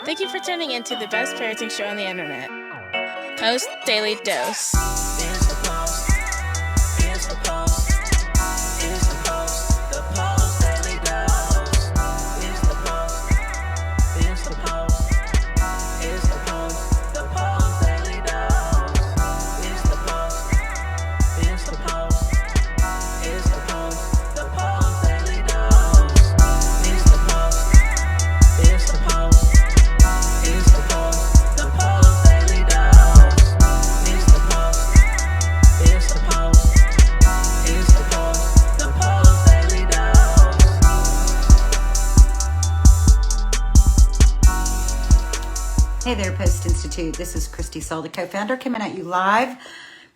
Thank you for tuning in to the best parenting show on the internet, Post Daily Dose. It's the Post. It's the Post. It's the Post. The Post Daily Dose. It's the Post. It's the Post. It's the Post. The Post Daily Dose. It's the Post. It's the Post. It's the Post. The Post Daily Dose. It's the Post. It's the Post. It's the Post. The Post Daily Dose. It's the Post. It's the Post. It's the Post. The Post Daily Dose. Hey there, Post+Institute. This is Christy Saul, the co-founder, coming at you live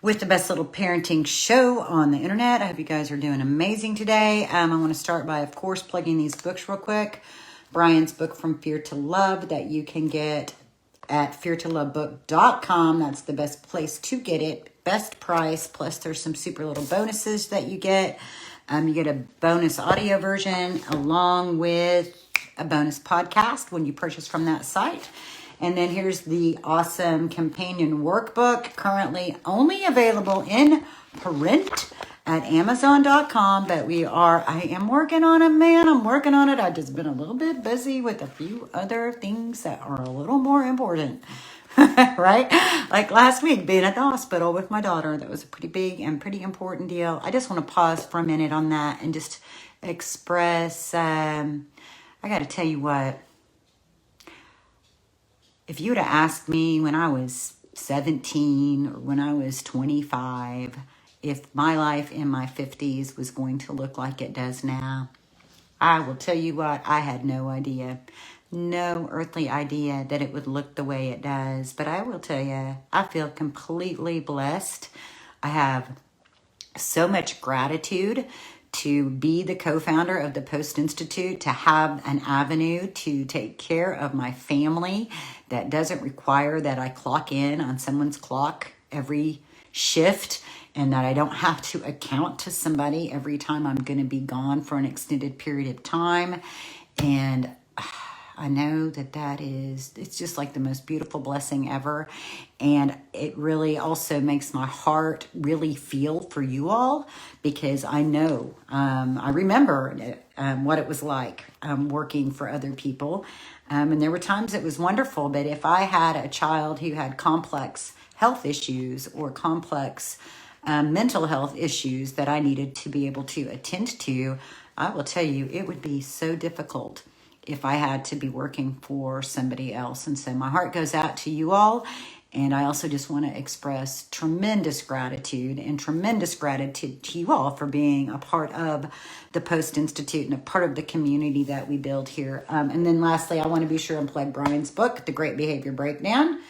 with the best little parenting show on the internet. I hope you guys are doing amazing today. I want to start by, of course, plugging these books real quick. Brian's book, From Fear to Love, that you can get at feartolovebook.com. That's the best place to get it. Best price, plus there's some super little bonuses that you get. You get a bonus audio version along with a bonus podcast when you purchase from that site. And then here's the awesome companion workbook, currently only available in print at Amazon.com, but I am working on it, man. I'm working on it. I've just been a little bit busy with a few other things that are a little more important, right? Like last week, being at the hospital with my daughter. That was a pretty big and pretty important deal. I just want to pause for a minute on that and just express, I got to tell you what, if you would have asked me when I was 17 or when I was 25, if my life in my 50s was going to look like it does now, I will tell you what, I had no idea. No earthly idea that it would look the way it does. But I will tell you, I feel completely blessed. I have so much gratitude to be the co-founder of the Post+Institute, to have an avenue to take care of my family that doesn't require that I clock in on someone's clock every shift, and that I don't have to account to somebody every time I'm going to be gone for an extended period of time. And I know it's just like the most beautiful blessing ever. And it really also makes my heart really feel for you all, because I know, I remember what it was like working for other people. And there were times it was wonderful, but if I had a child who had complex health issues or complex mental health issues that I needed to be able to attend to, I will tell you, it would be so difficult if I had to be working for somebody else. And so my heart goes out to you all. And I also just want to express tremendous gratitude to you all for being a part of the Post+Institute and a part of the community that we build here. And then lastly, I want to be sure and plug Brian's book, The Great Behavior Breakdown.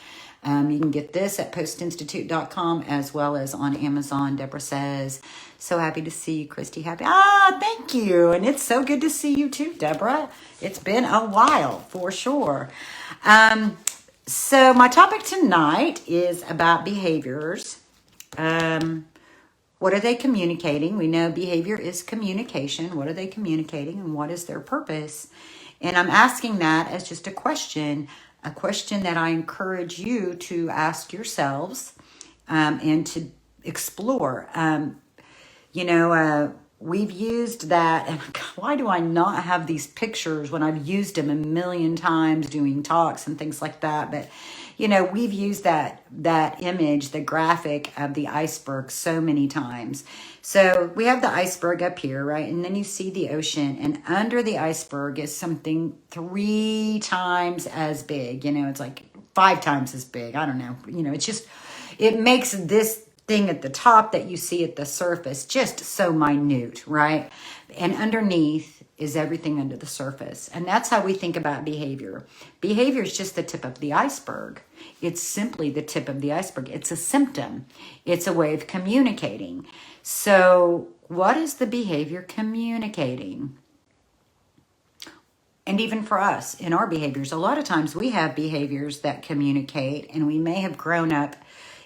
You can get this at postinstitute.com as well as on Amazon. Deborah says, so happy to see you, Christy. Happy. Thank you. And it's so good to see you too, Deborah. It's been a while for sure. So my topic tonight is about behaviors. What are they communicating? We know behavior is communication. What are they communicating and what is their purpose? And I'm asking that as just a question that I encourage you to ask yourselves and to explore. We've used that, and why do I not have these pictures when I've used them a million times doing talks and things like that? But, we've used that image, the graphic of the iceberg so many times. So we have the iceberg up here, right? And then you see the ocean, and under the iceberg is something 3 times as big. It's like 5 times as big. I don't know. It makes this thing at the top that you see at the surface just so minute, right? And underneath is everything under the surface. And that's how we think about behavior. Behavior is just the tip of the iceberg. It's simply the tip of the iceberg. It's a symptom. It's a way of communicating. So what is the behavior communicating? And even for us, in our behaviors, a lot of times we have behaviors that communicate, and we may have grown up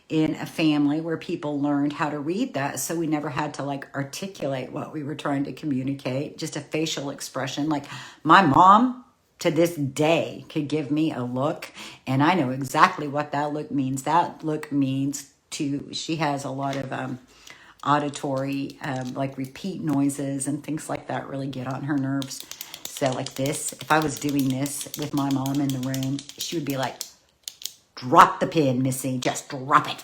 in a family where people learned how to read that. So we never had to articulate what we were trying to communicate, just a facial expression. Like my mom to this day could give me a look, and I know exactly what that look means. That look means she has a lot of auditory, like repeat noises and things like that really get on her nerves. So like this, if I was doing this with my mom in the room, she would be like, drop the pin, Missy, just drop it.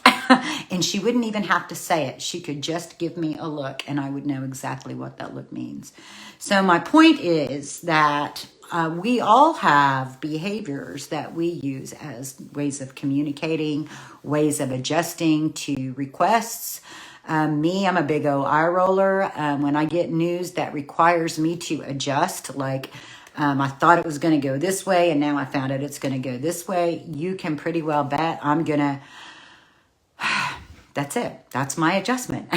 And she wouldn't even have to say it. She could just give me a look and I would know exactly what that look means. So my point is that we all have behaviors that we use as ways of communicating, ways of adjusting to requests. I'm a big old eye roller. When I get news that requires me to adjust, like I thought it was going to go this way and now I found out it's going to go this way, you can pretty well bet I'm going to, that's it. That's my adjustment.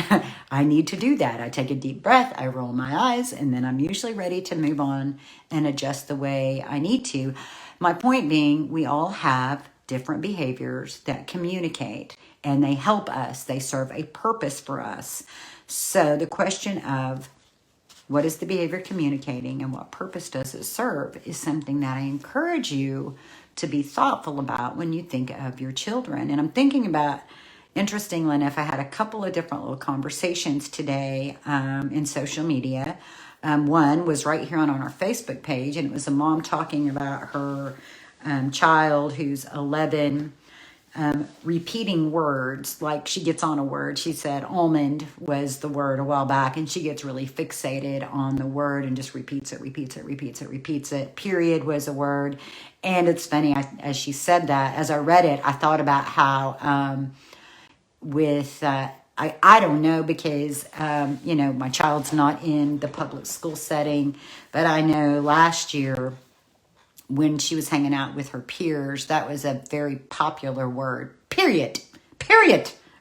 I need to do that. I take a deep breath, I roll my eyes, and then I'm usually ready to move on and adjust the way I need to. My point being, we all have different behaviors that communicate and they help us. They serve a purpose for us. So the question of what is the behavior communicating and what purpose does it serve is something that I encourage you to be thoughtful about when you think of your children. And I'm thinking about, interestingly enough, I had a couple of different little conversations today in social media. One was right here on our Facebook page, and it was a mom talking about her child who's 11, repeating words. Like she gets on a word. She said almond was the word a while back, and she gets really fixated on the word and just repeats it. Period was a word. And it's funny, as she said that, as I read it, I thought about how I don't know because, my child's not in the public school setting, but I know last year when she was hanging out with her peers, that was a very popular word. Period,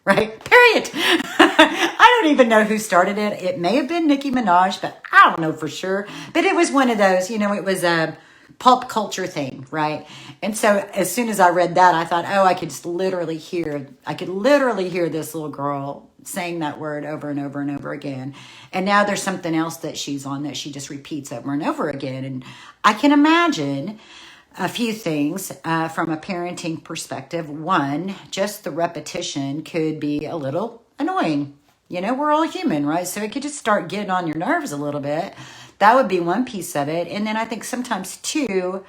right? Period. I don't even know who started it. It may have been Nicki Minaj, but I don't know for sure. But it was one of those, it was a pop culture thing, right? And so as soon as I read that, I thought, I could literally hear this little girl saying that word over and over and over again. And now there's something else that she's on that she just repeats over and over again. And I can imagine a few things from a parenting perspective. One, just the repetition could be a little annoying. We're all human, right? So it could just start getting on your nerves a little bit. That would be one piece of it. And then I think sometimes too,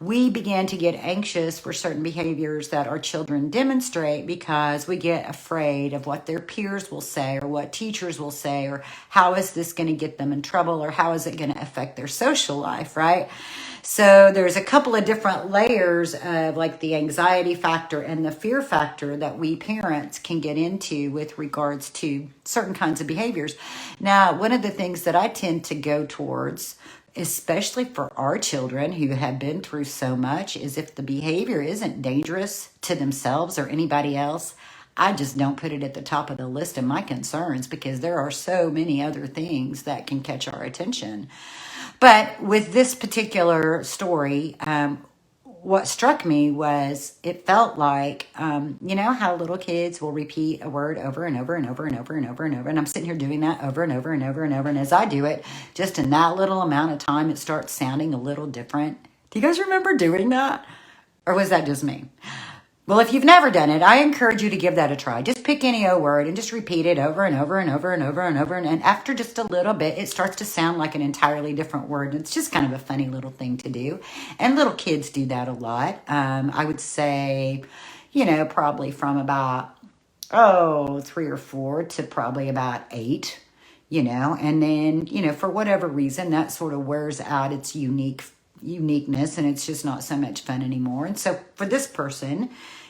we begin to get anxious for certain behaviors that our children demonstrate because we get afraid of what their peers will say or what teachers will say or how is this going to get them in trouble or how is it going to affect their social life, right? So there's a couple of different layers of like the anxiety factor and the fear factor that we parents can get into with regards to certain kinds of behaviors. Now, one of the things that I tend to go towards, especially for our children who have been through so much, is if the behavior isn't dangerous to themselves or anybody else, I just don't put it at the top of the list of my concerns because there are so many other things that can catch our attention. But with this particular story, what struck me was it felt like, how little kids will repeat a word over and over and over and over and over and over. And I'm sitting here doing that over and over and over and over. And as I do it, just in that little amount of time, it starts sounding a little different. Do you guys remember doing that? Or was that just me? Well, if you've never done it, I encourage you to give that a try. Just pick any old word and just repeat it over and over and over and over and over. And after just a little bit, it starts to sound like an entirely different word. And it's just kind of a funny little thing to do. And little kids do that a lot. I would say, probably from about, 3 or 4 to probably about 8, And then, for whatever reason, that sort of wears out its uniqueness and it's just not so much fun anymore. And so for this person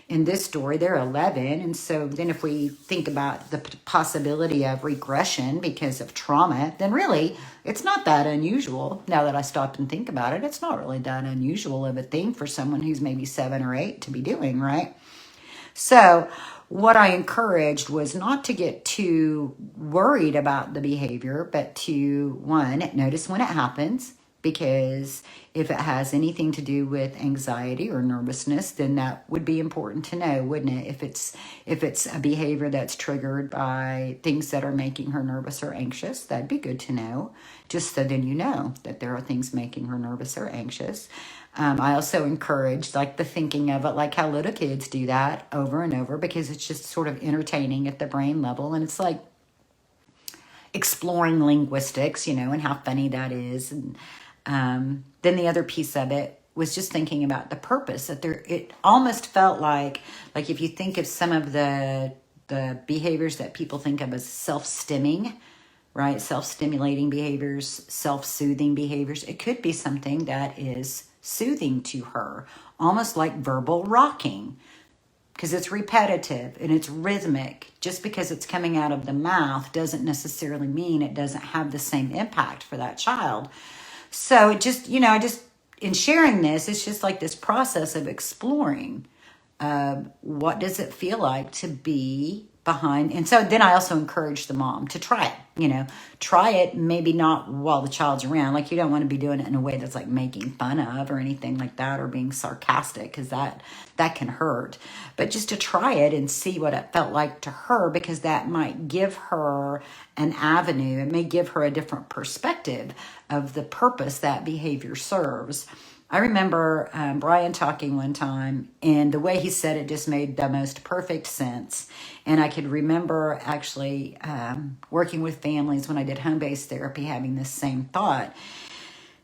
in this story, they're 11. And so then if we think about the possibility of regression because of trauma, then really it's not that unusual. Now that I stop and think about it, it's not really that unusual of a thing for someone who's maybe 7 or 8 to be doing, right? So what I encouraged was not to get too worried about the behavior, but to, 1, notice when it happens. because if it has anything to do with anxiety or nervousness, then that would be important to know, wouldn't it? If it's a behavior that's triggered by things that are making her nervous or anxious, that'd be good to know, just so then you know that there are things making her nervous or anxious. I also encourage like the thinking of it, like how little kids do that over and over, because it's just sort of entertaining at the brain level. And it's like exploring linguistics, and how funny that is. And then the other piece of it was just thinking about the purpose that it almost felt like if you think of some of the behaviors that people think of as self-stimming, right? Self-stimulating behaviors, self-soothing behaviors. It could be something that is soothing to her, almost like verbal rocking, because it's repetitive and it's rhythmic. Just because it's coming out of the mouth doesn't necessarily mean it doesn't have the same impact for that child. So it just, in sharing this, it's just like this process of exploring what does it feel like to be behind. And so then I also encourage the mom to try it, try it, maybe not while the child's around. Like, you don't want to be doing it in a way that's like making fun of or anything like that, or being sarcastic, because that can hurt. But just to try it and see what it felt like to her, because that might give her an avenue. It may give her a different perspective of the purpose that behavior serves. I remember Brian talking one time, and the way he said it just made the most perfect sense. And I could remember actually working with families when I did home-based therapy, having this same thought.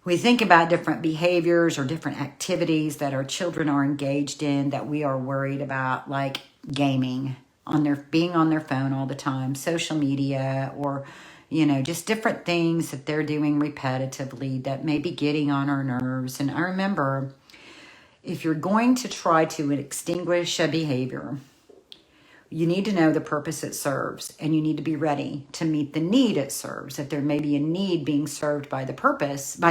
We think about different behaviors or different activities that our children are engaged in that we are worried about, like gaming, being on their phone all the time, social media, or just different things that they're doing repetitively that may be getting on our nerves. And I remember, if you're going to try to extinguish a behavior, you need to know the purpose it serves, and you need to be ready to meet the need it serves. That there may be a need being served by the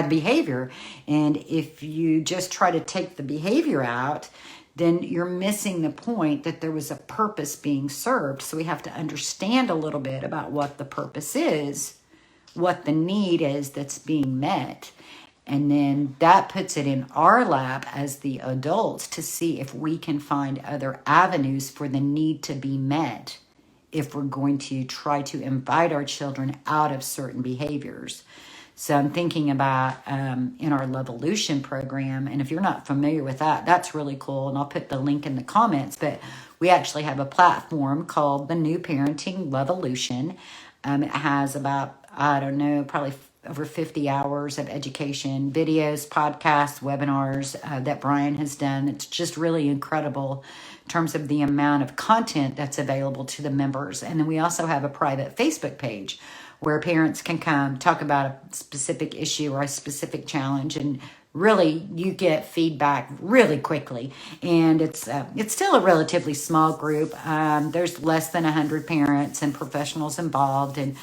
behavior. And if you just try to take the behavior out, then you're missing the point that there was a purpose being served. So we have to understand a little bit about what the purpose is, what the need is that's being met. And then that puts it in our lap as the adults to see if we can find other avenues for the need to be met, if we're going to try to invite our children out of certain behaviors. So I'm thinking about in our Levolution program, and if you're not familiar with that, that's really cool. And I'll put the link in the comments, but we actually have a platform called the New Parenting Levolution. It has about, probably over 50 hours of education, videos, podcasts, webinars that Brian has done. It's just really incredible in terms of the amount of content that's available to the members. And then we also have a private Facebook page where parents can come talk about a specific issue or a specific challenge, and really you get feedback really quickly. And it's still a relatively small group. There's less than 100 parents and professionals involved, and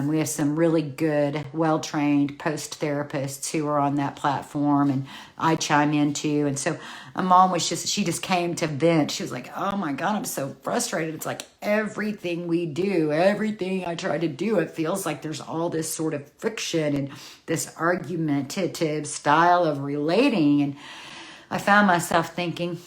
we have some really good, well-trained post therapists who are on that platform, and I chime in too. And so a mom she just came to vent. She was like, oh my God, I'm so frustrated. It's like everything we do, everything I try to do, it feels like there's all this sort of friction and this argumentative style of relating. And I found myself thinking,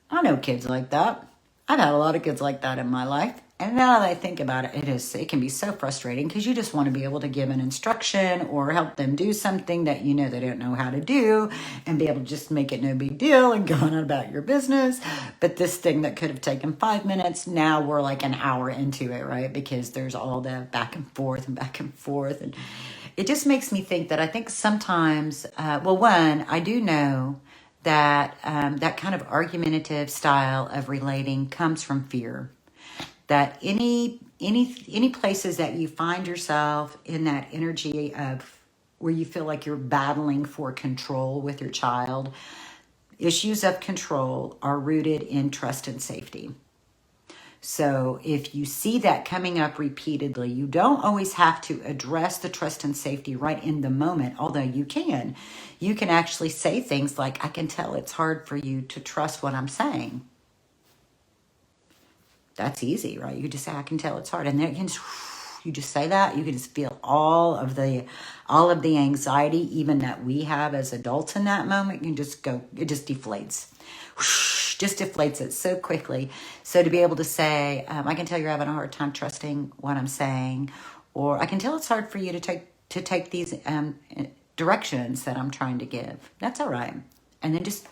I know kids like that. I've had a lot of kids like that in my life. And now that I think about it, it can be so frustrating, because you just want to be able to give an instruction or help them do something that they don't know how to do, and be able to just make it no big deal and go on about your business. But this thing that could have taken 5 minutes, now we're like an hour into it, right? Because there's all the back and forth. And it just makes me think that I think sometimes, I do know that that kind of argumentative style of relating comes from fear. That any places that you find yourself in that energy of where you feel like you're battling for control with your child, issues of control are rooted in trust and safety. So if you see that coming up repeatedly, you don't always have to address the trust and safety right in the moment, although you can. You can actually say things like, I can tell it's hard for you to trust what I'm saying. That's easy, right? You just say, I can tell it's hard. And then You just say that, you can just feel all of the anxiety, even that we have as adults in that moment. You can just go, it just deflates. Whoosh, just deflates it so quickly. So to be able to say, I can tell you're having a hard time trusting what I'm saying, or I can tell it's hard for you to take these directions that I'm trying to give. That's all right. And then just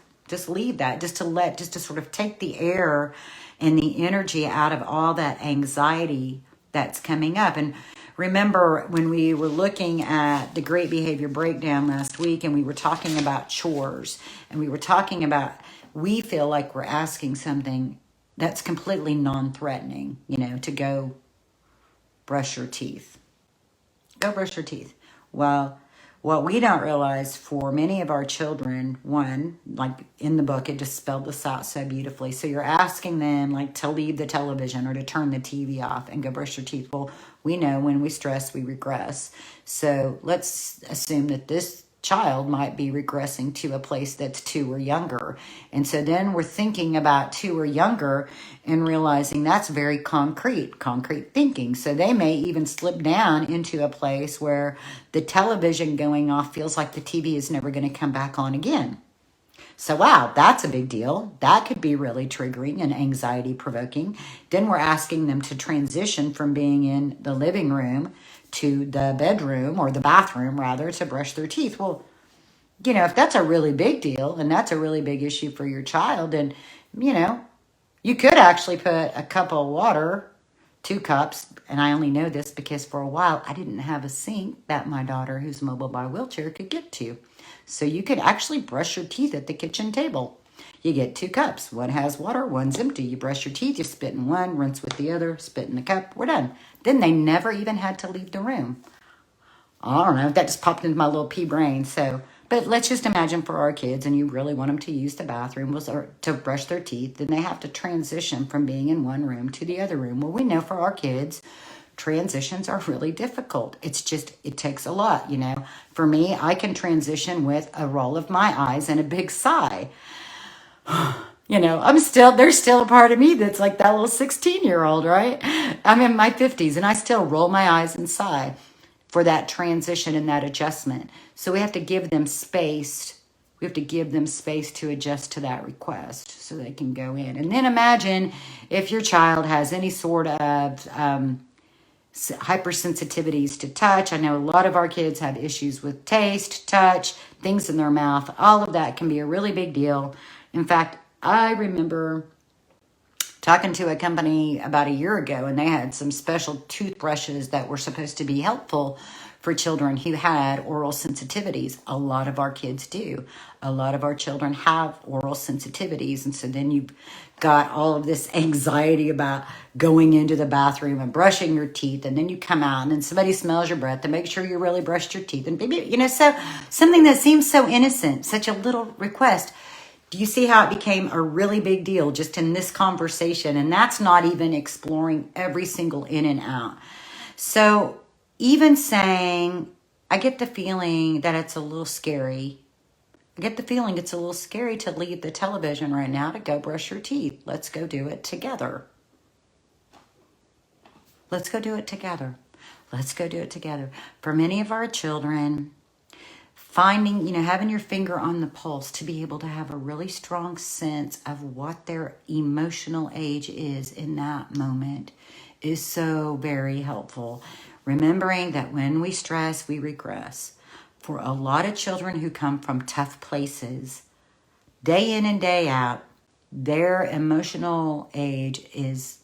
leave that, just to sort of take the air and the energy out of all that anxiety that's coming up. And remember when we were looking at the Great Behavior Breakdown last week, and we were talking about chores, and we were talking about, we feel like we're asking something that's completely non-threatening, to go brush your teeth. Go brush your teeth. Well, what we don't realize for many of our children, one, like in the book, it just spelled this out so beautifully. So you're asking them like to leave the television or to turn the TV off and go brush your teeth. Well, we know when we stress, we regress. So let's assume that this child might be regressing to a place that's 2 or younger. And so then we're thinking about 2 or younger and realizing that's very concrete thinking. So they may even slip down into a place where the television going off feels like the TV is never going to come back on again. So wow, that's a big deal. That could be really triggering and anxiety provoking. Then we're asking them to transition from being in the living room to the bedroom, or the bathroom rather, to brush their teeth. Well, if that's a really big deal and that's a really big issue for your child, and you could actually put a cup of water, 2 cups, and I only know this because for a while I didn't have a sink that my daughter, who's mobile by wheelchair, could get to. So you could actually brush your teeth at the kitchen table. You get 2 cups. One has water, one's empty. You brush your teeth, you spit in one, rinse with the other, spit in the cup. We're done. Then they never even had to leave the room. I don't know. That just popped into my little pea brain. But let's just imagine for our kids, and you really want them to use the bathroom or to brush their teeth, then they have to transition from being in one room to the other room. Well, we know for our kids, transitions are really difficult. It takes a lot, For me, I can transition with a roll of my eyes and a big sigh. There's still a part of me that's like that little 16-year-old, right? I'm in my 50s and I still roll my eyes and sigh for that transition and that adjustment. So we have to give them space. We have to give them space to adjust to that request so they can go in. And then imagine if your child has any sort of hypersensitivities to touch. I know a lot of our kids have issues with taste, touch, things in their mouth. All of that can be a really big deal. In fact, I remember talking to a company about a year ago, and they had some special toothbrushes that were supposed to be helpful for children who had oral sensitivities. A lot of our kids do. A lot of our children have oral sensitivities. And so then you've got all of this anxiety about going into the bathroom and brushing your teeth. And then you come out and then somebody smells your breath to make sure you really brushed your teeth. And baby, so something that seems so innocent, such a little request. Do you see how it became a really big deal just in this conversation? And that's not even exploring every single in and out. So even saying, I get the feeling that it's a little scary. I get the feeling it's a little scary to leave the television right now to go brush your teeth. Let's go do it together. Let's go do it together. Let's go do it together. For many of our children, finding, having your finger on the pulse to be able to have a really strong sense of what their emotional age is in that moment is so very helpful. Remembering that when we stress, we regress. For a lot of children who come from tough places, day in and day out, their emotional age is,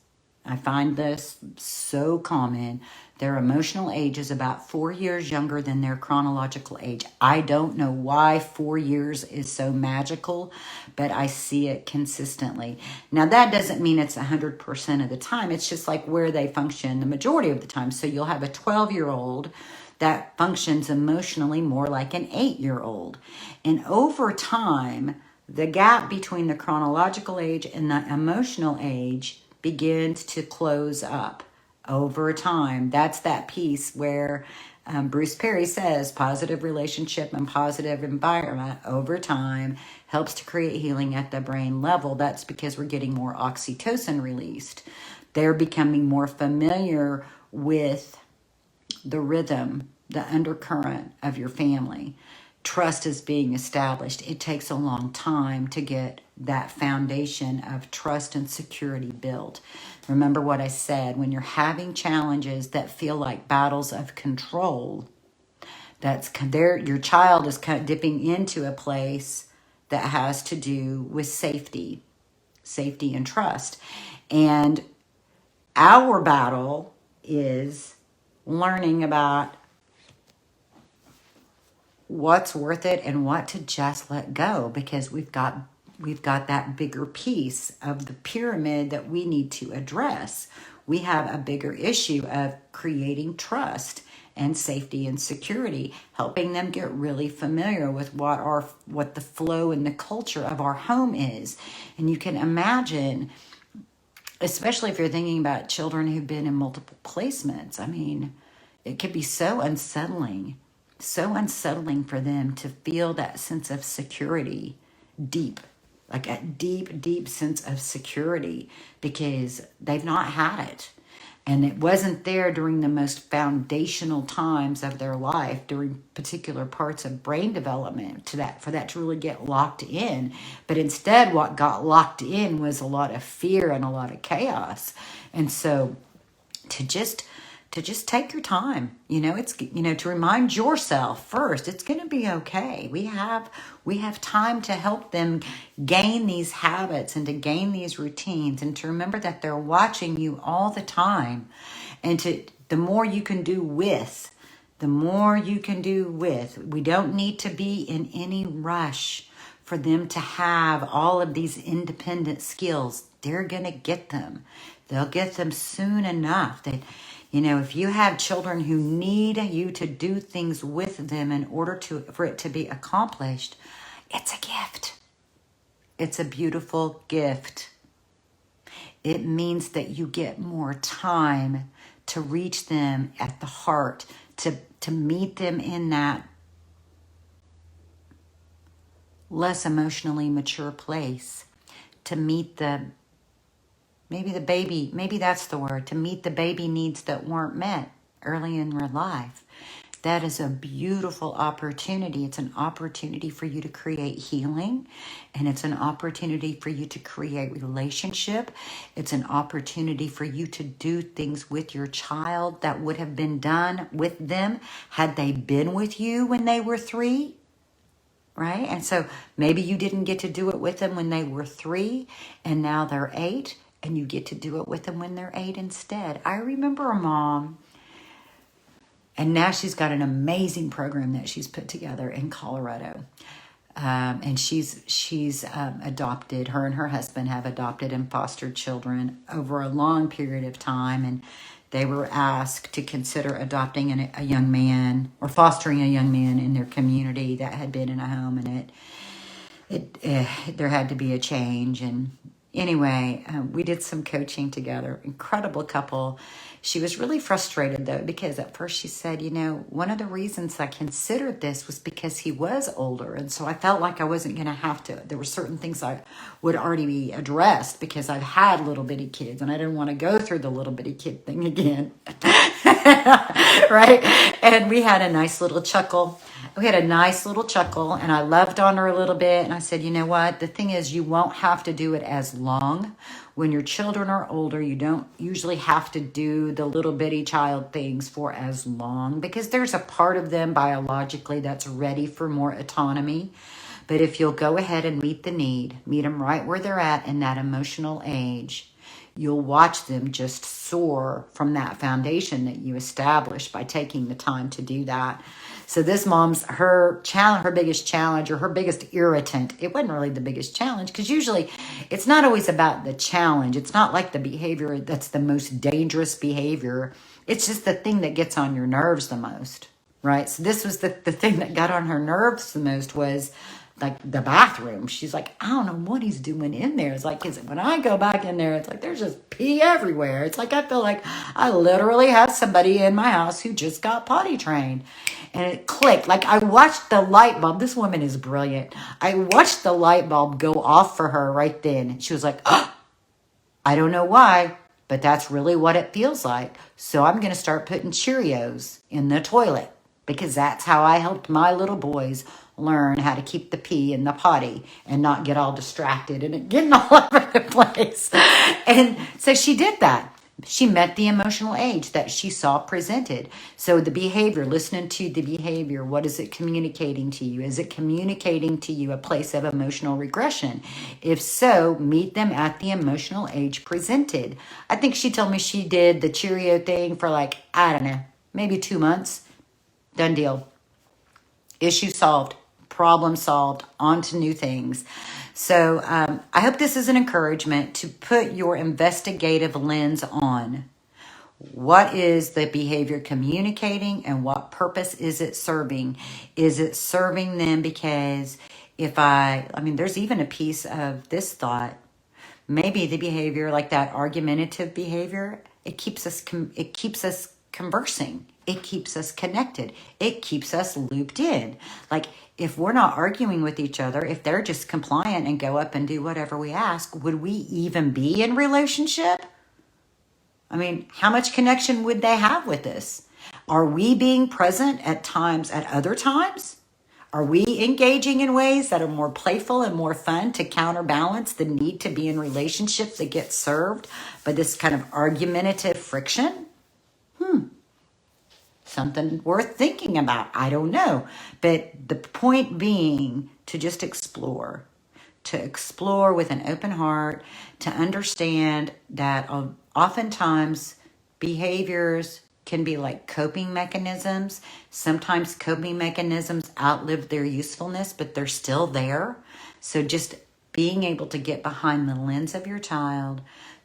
I find this so common, their emotional age is about 4 years younger than their chronological age. I don't know why 4 years is so magical, but I see it consistently. Now, that doesn't mean it's 100% of the time. It's just like where they function the majority of the time. So you'll have a 12-year-old that functions emotionally more like an 8-year-old. And over time, the gap between the chronological age and the emotional age begins to close up over time. That's that piece where Bruce Perry says positive relationship and positive environment over time helps to create healing at the brain level. That's because we're getting more oxytocin released. They're becoming more familiar with the rhythm, the undercurrent of your family. Trust is being established. It takes a long time to get that foundation of trust and security built. Remember what I said, when you're having challenges that feel like battles of control, that's there, your child is kind of dipping into a place that has to do with safety and trust. And our battle is learning about what's worth it and what to just let go, because we've got that bigger piece of the pyramid that we need to address. We have a bigger issue of creating trust and safety and security, helping them get really familiar with what the flow and the culture of our home is. And you can imagine, especially if you're thinking about children who've been in multiple placements, I mean, it could be so unsettling for them to feel that sense of security deep, like a deep, deep sense of security, because they've not had it. And it wasn't there during the most foundational times of their life, during particular parts of brain development, for that to really get locked in. But instead, what got locked in was a lot of fear and a lot of chaos. And so to just take your time, it's, to remind yourself first, it's going to be okay. We have time to help them gain these habits and to gain these routines, and to remember that they're watching you all the time. And the more you can do with, we don't need to be in any rush for them to have all of these independent skills. They're going to get them. They'll get them soon enough. That, if you have children who need you to do things with them in order for it to be accomplished, it's a gift. It's a beautiful gift. It means that you get more time to reach them at the heart, to meet them in that less emotionally mature place, to meet maybe that's the word, to meet the baby needs that weren't met early in your life. That is a beautiful opportunity. It's an opportunity for you to create healing, and it's an opportunity for you to create relationship. It's an opportunity for you to do things with your child that would have been done with them had they been with you when they were 3, right? And so maybe you didn't get to do it with them when they were 3, and now they're 8, and you get to do it with them when they're 8 instead. I remember a mom, and now she's got an amazing program that she's put together in Colorado. And she's adopted, her and her husband have adopted and fostered children over a long period of time. And they were asked to consider adopting a young man, or fostering a young man in their community that had been in a home. And there had to be a change. And anyway, we did some coaching together. Incredible couple. She was really frustrated, though, because at first she said, one of the reasons I considered this was because he was older. And so I felt like I wasn't going to have to. There were certain things I would already be addressed because I've had little bitty kids, and I didn't want to go through the little bitty kid thing again. Right? And we had a nice little chuckle. And I loved on her a little bit. And I said, you know what? The thing is, you won't have to do it as long. When your children are older, you don't usually have to do the little bitty child things for as long, because there's a part of them biologically that's ready for more autonomy. But if you'll go ahead and meet the need, meet them right where they're at in that emotional age, you'll watch them just soar from that foundation that you established by taking the time to do that. So this mom's, her biggest challenge, or her biggest irritant, it wasn't really the biggest challenge, because usually it's not always about the challenge. It's not like the behavior that's the most dangerous behavior. It's just the thing that gets on your nerves the most, right? So this was the thing that got on her nerves the most, was like the bathroom. She's like, I don't know what he's doing in there. It's like, when I go back in there, it's like there's just pee everywhere. It's like I feel like I literally have somebody in my house who just got potty trained. And it clicked. Like, I watched the light bulb. This woman is brilliant. I watched the light bulb go off for her right then. She was like, oh, I don't know why, but that's really what it feels like. So I'm going to start putting Cheerios in the toilet, because that's how I helped my little boys learn how to keep the pee in the potty and not get all distracted and it getting all over the place. And so she did that. She met the emotional age that she saw presented. So the behavior, listening to the behavior, what is it communicating to you? Is it communicating to you a place of emotional regression? If so, meet them at the emotional age presented. I think she told me she did the Cheerio thing for like, I don't know, maybe 2 months. Done deal. Issue solved. Problem solved. On to new things. So I hope this is an encouragement to put your investigative lens on. What is the behavior communicating and what purpose is it serving? Is it serving them because I mean, there's even a piece of this thought. Maybe the behavior, like that argumentative behavior, it keeps us conversing. It keeps us connected. It keeps us looped in. Like, if we're not arguing with each other, if they're just compliant and go up and do whatever we ask, would we even be in relationship? I mean, how much connection would they have with us? Are we being present at times, at other times? Are we engaging in ways that are more playful and more fun to counterbalance the need to be in relationships that get served by this kind of argumentative friction? Something worth thinking about. I don't know. But the point being to just explore with an open heart, to understand that oftentimes behaviors can be like coping mechanisms. Sometimes coping mechanisms outlive their usefulness, but they're still there. So just being able to get behind the lens of your child,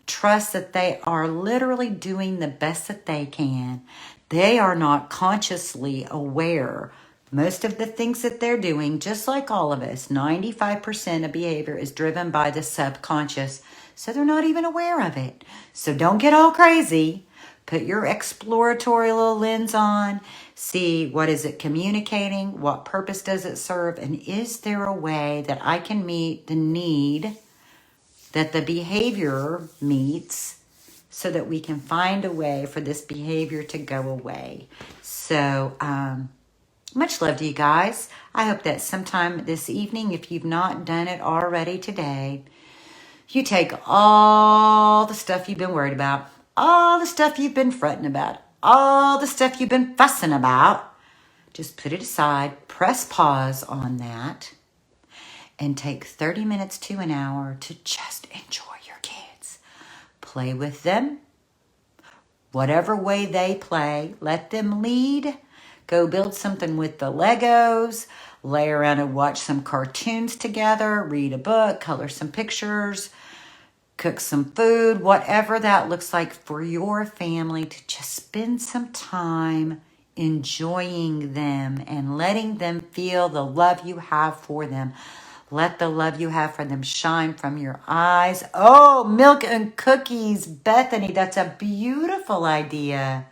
trust that they are literally doing the best that they can. They are not consciously aware. Most of the things that they're doing, just like all of us, 95% of behavior is driven by the subconscious. So they're not even aware of it. So don't get all crazy. Put your exploratory little lens on. See, what is it communicating? What purpose does it serve? And is there a way that I can meet the need that the behavior meets, so that we can find a way for this behavior to go away? So much love to you guys. I hope that sometime this evening, if you've not done it already today, you take all the stuff you've been worried about, all the stuff you've been fretting about, all the stuff you've been fussing about, just put it aside, press pause on that, and take 30 minutes to an hour to just enjoy your kids. Play with them. Whatever way they play, let them lead. Go build something with the Legos. Lay around and watch some cartoons together. Read a book. Color some pictures. Cook some food. Whatever that looks like for your family, to just spend some time enjoying them and letting them feel the love you have for them. Let the love you have for them shine from your eyes. Oh, milk and cookies, Bethany, that's a beautiful idea.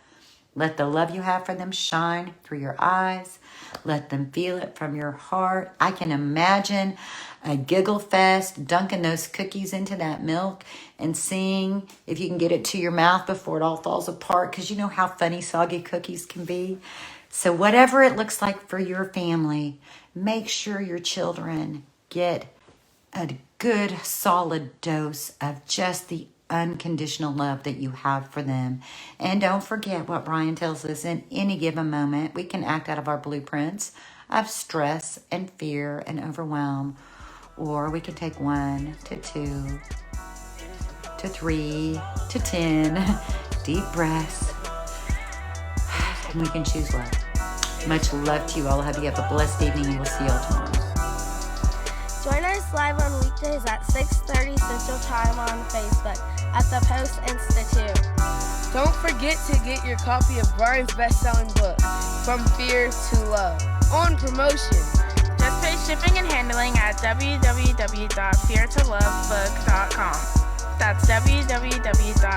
Let the love you have for them shine through your eyes. Let them feel it from your heart. I can imagine a giggle fest, dunking those cookies into that milk and seeing if you can get it to your mouth before it all falls apart, because you know how funny soggy cookies can be. So whatever it looks like for your family, make sure your children get a good solid dose of just the unconditional love that you have for them. And don't forget what Brian tells us: in any given moment, we can act out of our blueprints of stress and fear and overwhelm, or we can take 1 to 2 to 3 to 10 deep breaths, and we can choose love. Much love to you all. I hope you have a blessed evening, and we'll see you all tomorrow. Join us live on weekdays at 6:30 Central Time on Facebook at the Post+Institute. Don't forget to get your copy of Brian's best-selling book, From Fear to Love, on promotion. Just pay shipping and handling at www.feartolovebook.com. That's www.feartolovebook.com.